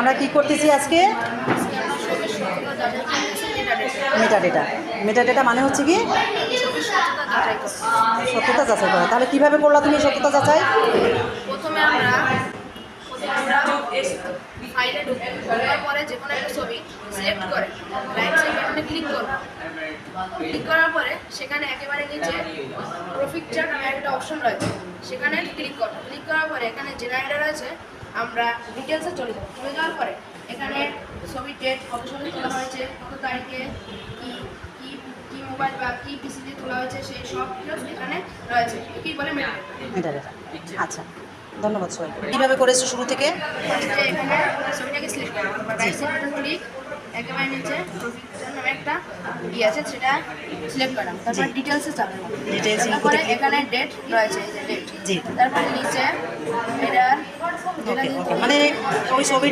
আমরা কি করতেছি আজকে? মেটাডেটা। মেটাডেটা মানে হচ্ছে কি সত্যতা যাচাই করা। তাহলে কিভাবে করলা তুমি সত্যতা যাচাই? প্রথমে আমরা ফাইলে ঢোকার পরে যে কোনো একটা ছবি সিলেক্ট করে রাইট সাইড বাটনে ক্লিক করব। ক্লিক করার পরে সেখানে একেবারে নিচে পিকচার নামে একটা অপশন রয়েছে, সেখানে ক্লিক করব। ক্লিক করার পরে এখানে জেনারেটর আছে, আমরা ডিটেলসে চলে যাব। চলে যাওয়ার পরে এখানে ছবি ডেট, কত সময় তোলা হয়েছে, কত তারিখে, কি কি কি মোবাইল বা কি পিসি দিয়ে তোলা হয়েছে, সেই সব ডিটেলস এখানে রয়েছে। কি বলে মেটাডেটা। আচ্ছা, ধন্যবাদ সবাই। কীভাবে করেছো শুরু থেকে? ফার্স্টে এখানে ছবিটাকে সিলেক্ট করব, তারপর রাইট সাইড বাটন ক্লিক, একেবারে নিচে পিকচার নামে একটা আছে, সেটা সিলেক্ট করলাম। তারপর ডিটেলসে যাব। ডিটেলস তারপরে এখানে ডেট রয়েছে, এই যে ডেট। জি। তারপরে নিচে এটা ওকে, মানে ওই ছবি